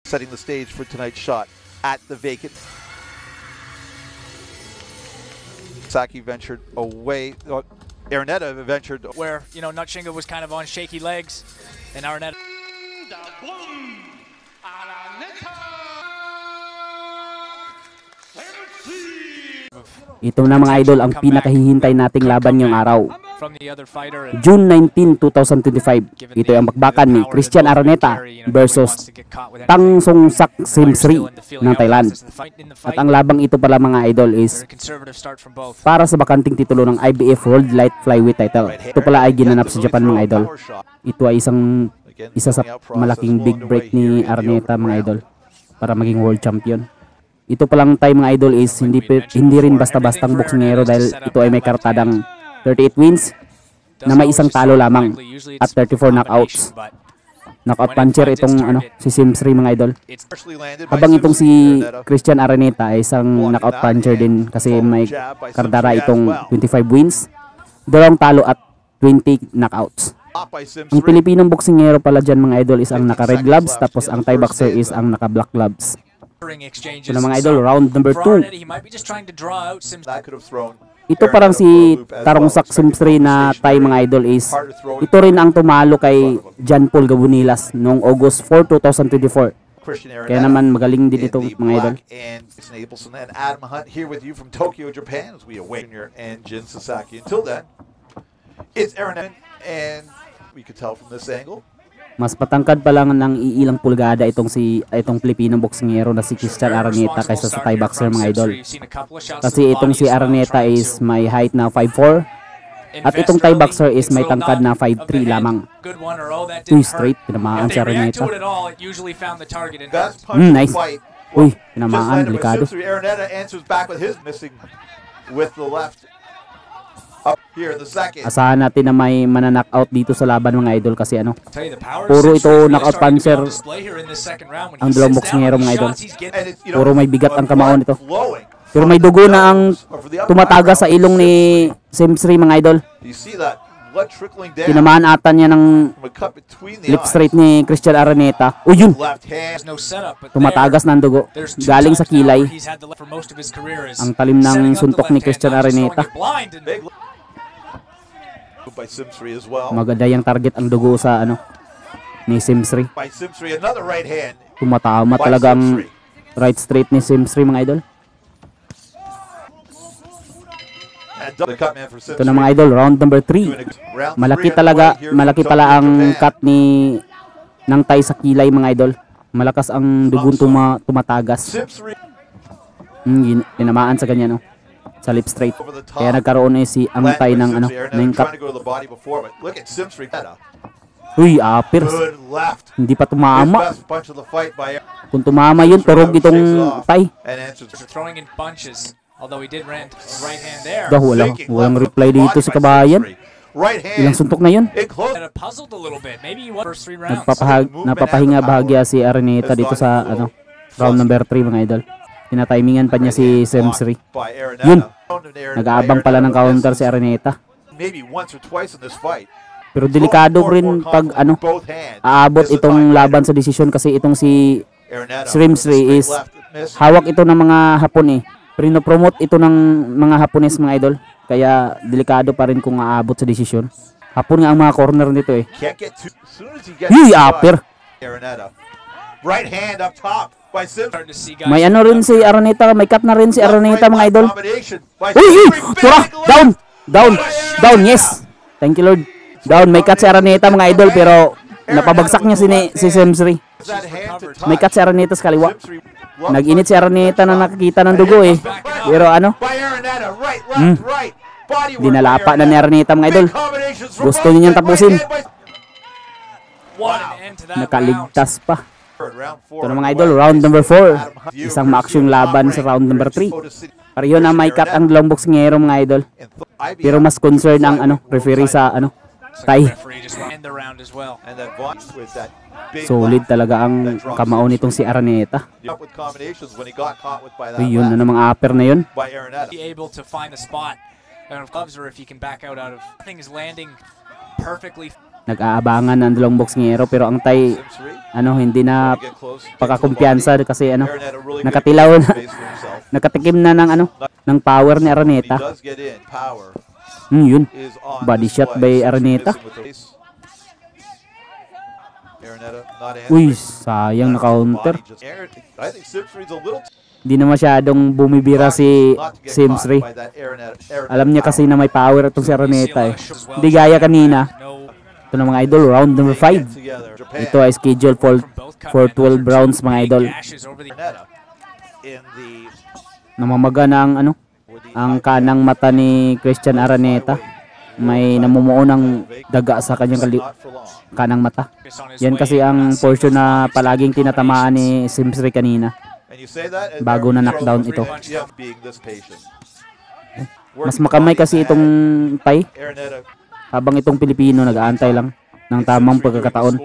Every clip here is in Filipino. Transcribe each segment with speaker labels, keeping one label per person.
Speaker 1: setting the stage for tonight's shot at the vacant. Saki ventured away. Araneta ventured
Speaker 2: where, you know, Nutshinga was kind of on shaky legs, and Araneta.
Speaker 3: Ito na mga idol ang pinakahihintay nating laban ngayong araw. June 19, 2025. Ito ang bakbakan ni Christian Araneta versus Tang Song Sak Simsri ng Thailand. At ang labang ito pala mga idol is para sa bakanting titulo ng IBF World Light Flyweight title. Ito pala ay ginanap sa Japan mga idol. Ito ay isa sa malaking big break ni Araneta mga idol para maging world champion. Ito palang time mga idol is hindi rin basta-bastang boksingero dahil ito ay may kartadang 38 wins na may isang talo lamang at 34 knockouts. Knockout puncher itong si Simsri mga idol. Habang itong si Christian Araneta ay isang knockout puncher din kasi may kardara itong 25 wins, 2 talo at 20 knockouts. Ang Pilipinong boksingero pala dyan mga idol is ang naka-red gloves, tapos ang Thai boxer is ang naka-black gloves. Ito na mga idol, round number 2. Ito parang si Tarongsak Simsri na Thai mga idol is ito rin ang tumalo kay John Paul Gabunilas noong August 4, 2024. Kaya naman magaling din ito mga idol.
Speaker 1: Adam Hunt here with you from Tokyo, Japan as we await your and Jin Sasaki. Until then, it's Aaron and we could tell from this angle.
Speaker 3: Mas patangkad pa lang ng iilang pulgada itong Pilipinong boksingero na si Christian Araneta kaysa sa Thai boxer mga idol. Kasi itong si Araneta is may height na 5'4", at itong Thai boxer is may tangkad na 5'3 lamang. Uy, straight, tinamaan si Araneta. Nice. Uy, tinamaan, delikado. Asahan natin na may manaknout dito sa laban mga idol kasi puro ito knockout puncher ang dalawang boksingero mga idol. Puro may bigat ang kamaon ito. Pero may dugo na ang tumataga sa ilong ni Simsri mga idol. Tinamaan ata niya ng lip straight ni Christian Araneta. O yun! Tumatagas na ang dugo. Galing sa kilay. Ang talim ng suntok ni Christian Araneta. Maganda yung target ang dugo sa ni Simsri. Tumatama talaga ang right straight ni Simsri mga idol. Ito na mga idol, round number 3. Malaki pala ang cut ng Thai sa kilay mga idol. Malakas ang dugo tumatagas. Tinamaan sa ganyan sa lip straight. Kaya nagkaroon si ang Thai ng ng cut. Uy, upper. Hindi pa tumama. Kung tumama yun, turog itong Thai. Walang reply dito si Kabayan. Ilang suntok na yun. Napapahinga bahagya si Araneta dito sa round number 3 mga idol. Tinatimingan pa niya si Simsri. Yun. Nag-aabang pala ng counter si Araneta. Pero delikado rin pag aabot itong laban sa desisyon kasi itong si Simsri is hawak ito ng mga Hapon Pinopromote ito ng mga Hapones mga idol. Kaya delikado pa rin kung aabot sa desisyon. Hapon nga ang mga corner nito Yuy, upper.
Speaker 1: Right hand up top.
Speaker 3: May rin si Araneta, may cut na rin si Araneta mga idol. Uy! Tura! Down, yes! Thank you Lord. Down, may cut si Araneta mga idol pero napabagsak niya si Simsri. May cut si Araneta sa kaliwa. Nag-init si Araneta na nakakita ng dugo Pero dinalapa na ni Araneta mga idol. Gusto niya tapusin. Nakaligtas pa. Ito na mga idol, round number 4. Isang ma-action laban sa round number 3. Pareho na may cut ang dalawang boksingero mga idol. Pero mas concerned ang referee sa Thai. Solid talaga ang kamao nitong si Araneta. Yun na namang upper na yun. Nag-aabangan ng dalawang boksingero pero ang Thai hindi na pakakumpiyansa kasi nakatilaw na, nakatikim na ng ng power ni Araneta. Yun. Body shot by Araneta. Uy, sayang na counter. Hindi na masyadong bumibira si Simsri. Alam niya kasi na may power itong si Araneta eh. Hindi gaya kanina. Ito na mga idol, round number 5. Ito ay schedule for 12 rounds mga idol. Namamaga na ang kanang mata ni Christian Araneta. May namumuo ng daga sa kanyang kanang mata. Yan kasi ang portion na palaging tinatamaan ni Simsri kanina. Bago na knockdown ito. Mas makamay kasi itong Thai. Habang itong Pilipino nag-aantay lang ng tamang pagkakataon.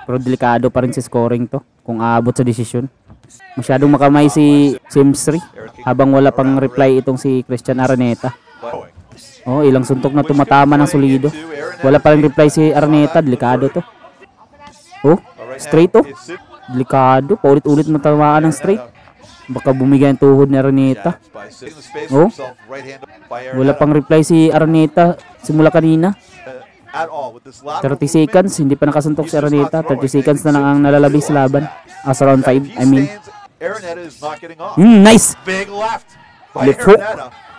Speaker 3: Pero delikado pa rin si scoring to kung aabot sa desisyon. Masyadong makamay si Simsri habang wala pang reply itong si Christian Araneta. Oh, ilang suntok na tumatama ng solido. Wala pa rin reply si Araneta, delikado to. Oh, straight to. Delikado, paulit-ulit matamaan ng straight. Baka bumigay ang tuhod ni Araneta. Oh, wala pang reply si Araneta simula kanina. 30 seconds, hindi pa nakasuntok si Araneta. 30 seconds na lang ang nalalabis sa laban. As round 5, I mean. Nice! Left hook.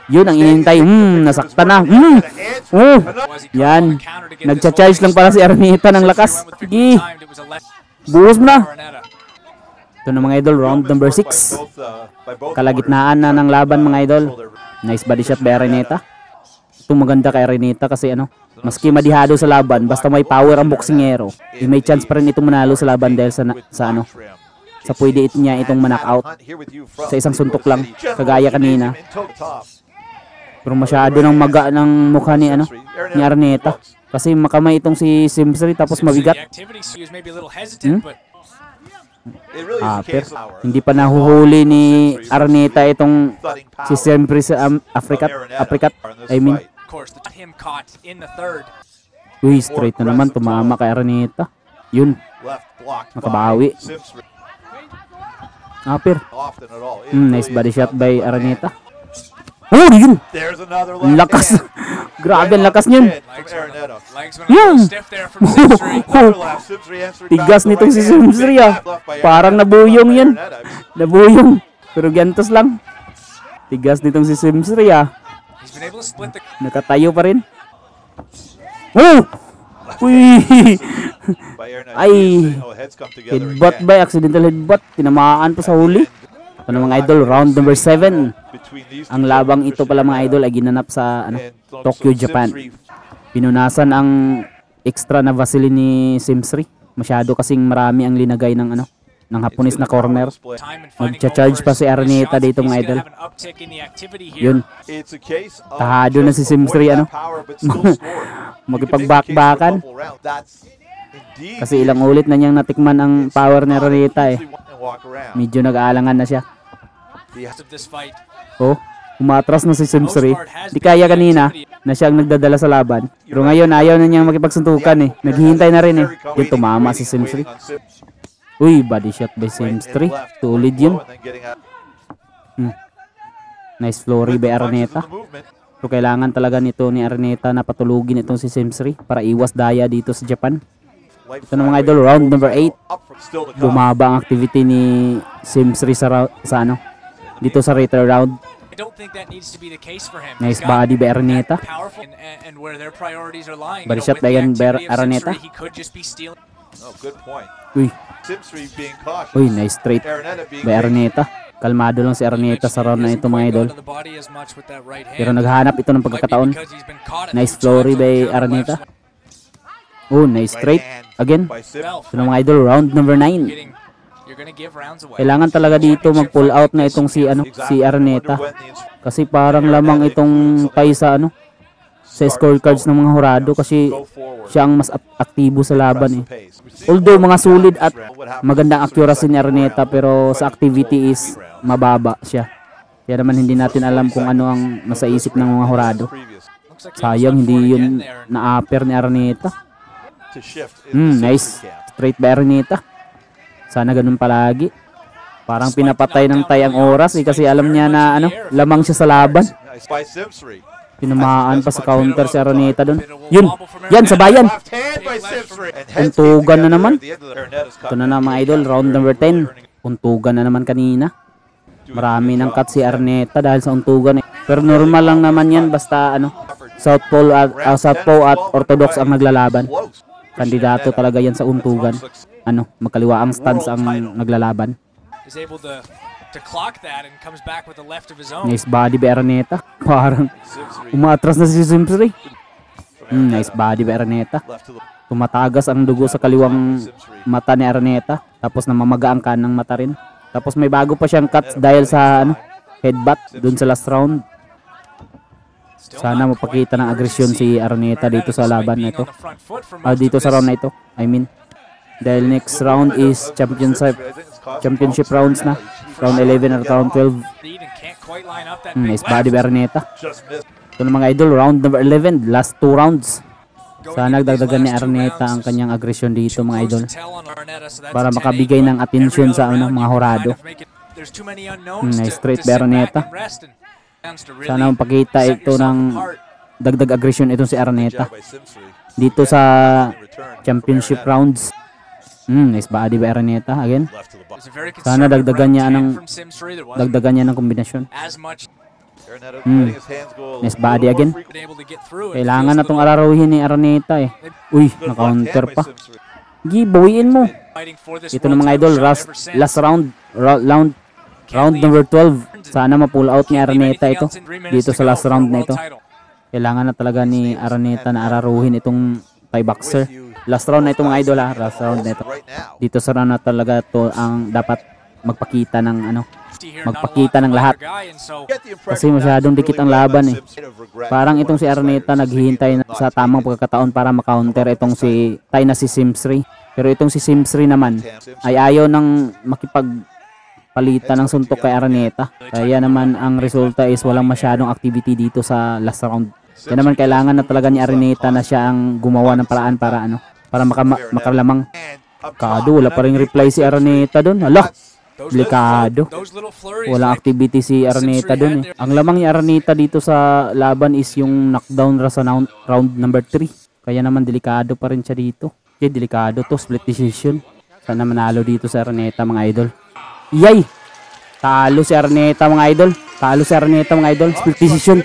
Speaker 3: Yun ang inintay. Nasakta na. Oh, yan. Nagcha-charge lang para si Araneta ng lakas. Sige. Buhos mo na. Ito na mga idol, round number 6. Kalagitnaan na ng laban mga idol. Nice body shot by Araneta. Ito maganda kay Araneta kasi maski madihado sa laban, basta may power ang boksingero, may chance pa rin itong manalo sa laban dahil sa pwede niya itong ma-knockout sa isang suntok lang, kagaya kanina. Pero masyado ng maga ng mukha ni Araneta. Kasi makamay itong si Simsri tapos mabigat. Pero hindi pa nahuhuli ni Araneta itong si Simsri sa Apricat. I mean. Uy, straight na naman. Tumama kay Araneta. Yun. Makabawi. Pero nice body shot by Araneta. Oh, yun! Lakas! Grabe ang lakas niyan. Tigas nitong si Simsri Parang nabuyong yan. Nabuyong. Pero gantos lang. Tigas nitong si Simsri Nakatayo pa rin. Oh! Uy! Ay! Headbutt ba? Accidental headbutt. Tinamaan pa sa huli. Ito na mga idol, round number 7. Ang labang ito pala mga idol ay ginanap sa Tokyo, Japan. Pinunasan ang extra na Vaseline ni Simsri. Masyado kasing marami ang linagay ng Hapones na corner. Magcha-charge pa si Araneta dito mga idol. Yun. Tahado na si Simsri Magipagbackbackan. Kasi ilang ulit na niyang natikman ang power ni Araneta Medyo nag-aalangan na siya. Oh, umatras na si Simsri. Di kaya kanina na siya ang nagdadala sa laban. Pero ngayon ayaw na niyang makipagsuntukan Naghihintay na rin Yung tumama si Simsri. Uy, body shot by Simsri. Tulid yun. Nice flurry by Araneta. Pero kailangan talaga nito ni Araneta na patulugin itong si Simsri para iwas daya dito sa Japan. Ito na mga idol, round number 8. Bumaba ang activity ni Simsri dito sa later round. Nice body by Araneta. Body shot by Araneta. Uy, nice straight by Araneta. Kalmado lang si Araneta sa round na ito mga idol. Pero naghahanap ito ng pagkakataon. Nice flurry by Araneta. Oh, nice straight. Again. Ito na mga idol, round number 9. Kailangan talaga dito mag-pull out na itong si Araneta. Kasi parang lamang itong Thai sa scorecards ng mga hurado kasi siya ang mas aktibo sa laban Although mga solid at magandang accuracy ni Araneta pero sa activity is mababa siya. Kaya naman hindi natin alam kung ano ang nasa isip ng mga hurado. Sayang hindi yun na-upper ni Araneta.
Speaker 1: to shift in the
Speaker 3: Nice.
Speaker 1: safety camp.
Speaker 3: Straight by Araneta. Sana ganun palagi. Parang pinapatay ng Tay ang oras kasi alam niya na lamang siya sa laban.
Speaker 1: Nice by Simsri.
Speaker 3: Tinamaan pa sa counter si Araneta doon. Yun! Yan sa bayan!
Speaker 1: Left hand by Simsri. And
Speaker 3: Untugan na naman.
Speaker 1: At the end of the Araneta's cut.
Speaker 3: Ito na mga idol, round number 10. Untugan na naman kanina. Marami ng cut si Araneta dahil sa untugan. Pero normal lang naman yan basta Southpaw at Orthodox ang naglalaban. Kandidato talaga yan sa untugan. Magkaliwa ang stance ang naglalaban.
Speaker 2: Is able to clock that and comes back with the left of his own.
Speaker 3: Nice body by Araneta. Parang umatras na si Simsri. Nice body by Araneta. Tumatagas ang dugo sa kaliwang mata ni Araneta. Tapos namamaga ang kanang mata rin. Tapos may bago pa siyang cuts dahil sa headbutt dun sa last round. Sana mapakita ng agresyon si Araneta dito sa laban na ito. Dito sa round na ito. I mean, dahil next round is championship rounds na. Round 11 at round 12. Nice body by Araneta. Ito na mga idol, round number 11. Last 2 rounds. Sana nagdagdagan ni Araneta ang kanyang agresyon dito mga idol. Para makabigay ng atensyon sa mga horado. Nice straight by Araneta. Sana mapakita ito ng dagdag agresyon itong si Araneta. Dito sa championship rounds. Nice body by Araneta again. Sana dagdagan niya ng kombinasyon. Nice body again. Kailangan na itong araruhin ni Araneta eh. Uy, na-counter pa. Giveawayin mo. Ito na mga idol, last round number 12. Sana ma-pull out ni Araneta ito. Dito sa last round na ito. Kailangan na talaga ni Araneta na araruhin itong Thai boxer. Last round na ito mga idol last round na ito. Dito sa round na talaga ito ang dapat magpakita ng lahat. Kasi masyadong dikit ang laban eh. Parang itong si Araneta naghihintay sa tamang pagkakataon para ma-counter itong si Tay na si Simsri. Pero itong si Simsri naman ay ayaw nang makipagpalitan ng suntok kay Araneta. Kaya naman ang resulta is walang masyadong activity dito sa last round. Kaya naman kailangan na talaga ni Araneta na siya ang gumawa ng paraan para makalamang. Kado, wala pa rin reply si Araneta doon. Hala, delikado. Walang activity si Araneta doon eh. Ang lamang ni Araneta dito sa laban is yung knockdown sa round number 3. Kaya naman delikado pa rin siya dito. Okay, delikado to, split decision. Sana manalo dito sa Araneta mga idol. Yay! Talo si Araneta mga idol. Split decision.